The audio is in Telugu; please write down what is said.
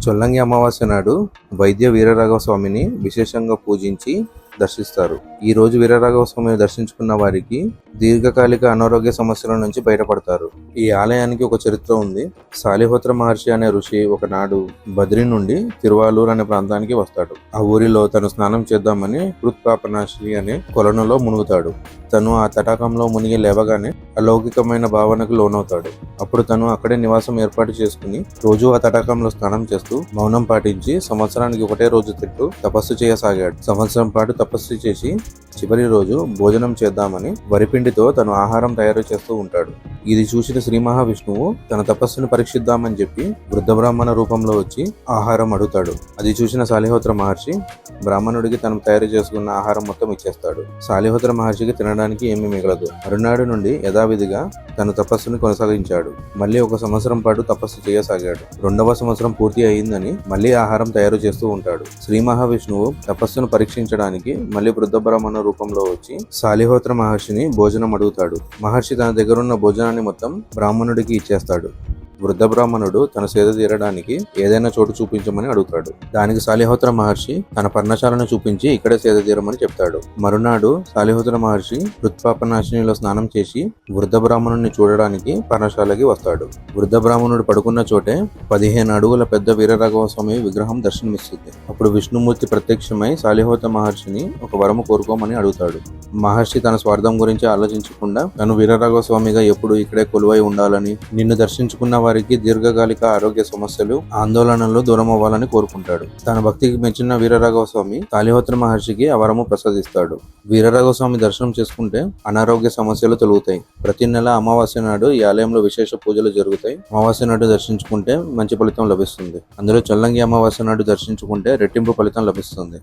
చొల్లంగి అమావాస్య నాడు వైద్య వీరరాఘవ స్వామిని విశేషంగా పూజించి దర్శిస్తారు. ఈ రోజు వీరరాఘవ స్వామిని దర్శించుకున్న వారికి దీర్ఘకాలిక అనారోగ్య సమస్యల నుంచి బయటపడతారు. ఈ ఆలయానికి ఒక చరిత్ర ఉంది. సాలిహోత్ర మహర్షి అనే ఋషి ఒకనాడు బద్రి నుండి తిరువాలూరు అనే ప్రాంతానికి వస్తాడు. ఆ ఊరిలో తను స్నానం చేద్దామని హృత్పాపనాశి అనే కొలనులో మునుగుతాడు. తను ఆ తటాకంలో మునిగి లేవగానే అలౌకికమైన భావనకు లోనవుతాడు. అప్పుడు తను అక్కడే నివాసం ఏర్పాటు చేసుకుని రోజు ఆ తటాకంలో స్నానం చేస్తూ మౌనం పాటించి సంవత్సరానికి ఒకటే రోజు తింటూ తపస్సు చేయసాగాడు. సంవత్సరం పాటు తపస్సు చేసి చివరి రోజు భోజనం చేద్దామని వరిపిండితో తను ఆహారం తయారు చేస్తూ ఉంటాడు. ఇది చూసిన శ్రీ మహావిష్ణువు తన తపస్సును పరీక్షిద్దామని చెప్పి వృద్ధ బ్రాహ్మణ రూపంలో వచ్చి ఆహారం అడుగుతాడు. అది చూసిన సాలిహోత్ర మహర్షి బ్రాహ్మణుడికి తను తయారు చేసుకున్న ఆహారం మొత్తం ఇచ్చేస్తాడు. సాలిహోత్ర మహర్షికి తినడానికి ఏమీ మిగలదు. మరునాడు నుండి యథావిధిగా తన తపస్సును కొనసాగించాడు. మళ్ళీ ఒక సంవత్సరం పాటు తపస్సు చేయసాగాడు. 2వ సంవత్సరం పూర్తి అయిందని మళ్ళీ ఆహారం తయారు చేస్తూ ఉంటాడు. శ్రీ మహావిష్ణువు తపస్సును పరీక్షించడానికి మళ్ళీ వృద్ధ బ్రాహ్మణ రూపంలో వచ్చి సాలిహోత్ర మహర్షిని భోజనం అడుగుతాడు. మహర్షి తన దగ్గరున్న భోజనాన్ని మొత్తం బ్రాహ్మణుడికి ఇచ్చేస్తాడు. వృద్ధ బ్రాహ్మణుడు తన సేద తీరడానికి ఏదైనా చోటు చూపించమని అడుగుతాడు. దానికి సాలిహోత్ర మహర్షి తన పర్ణశాలను చూపించి ఇక్కడే సేద తీరమని చెప్తాడు. మరునాడు సాలిహోత్ర మహర్షి హృత్పాపనాశినిలో స్నానం చేసి వృద్ధ బ్రాహ్మణుడిని చూడడానికి పర్ణశాలకి వస్తాడు. వృద్ధ బ్రాహ్మణుడు పడుకున్న చోటే 15 అడుగుల పెద్ద వీరరాఘవ స్వామి విగ్రహం దర్శనమిస్తుంది. అప్పుడు విష్ణుమూర్తి ప్రత్యక్షమై సాలిహోత్ర మహర్షిని ఒక వరము కోరుకోమని అడుగుతాడు. మహర్షి తన స్వార్థం గురించి ఆలోచించకుండా తను వీరరాఘవ స్వామిగా ఎప్పుడు ఇక్కడే కొలువై ఉండాలని, నిన్ను దర్శించుకున్న వారికి దీర్ఘకాలిక ఆరోగ్య సమస్యలు, ఆందోళనలు దూరం అవ్వాలని కోరుకుంటాడు. తన భక్తికి మెచ్చిన వీరరాఘవ స్వామి సాలిహోత్ర మహర్షికి ఆ వరము ప్రసాదిస్తాడు. వీరరాఘవ స్వామి దర్శనం చేసుకుంటే అనారోగ్య సమస్యలు తొలగుతాయి. ప్రతి నెల అమావాస్య నాడు ఈ ఆలయంలో విశేష పూజలు జరుగుతాయి. అమావాస్య నాడు దర్శించుకుంటే మంచి ఫలితం లభిస్తుంది. అందులో చొల్లంగి అమావాస్య నాడు దర్శించుకుంటే రెట్టింపు ఫలితం లభిస్తుంది.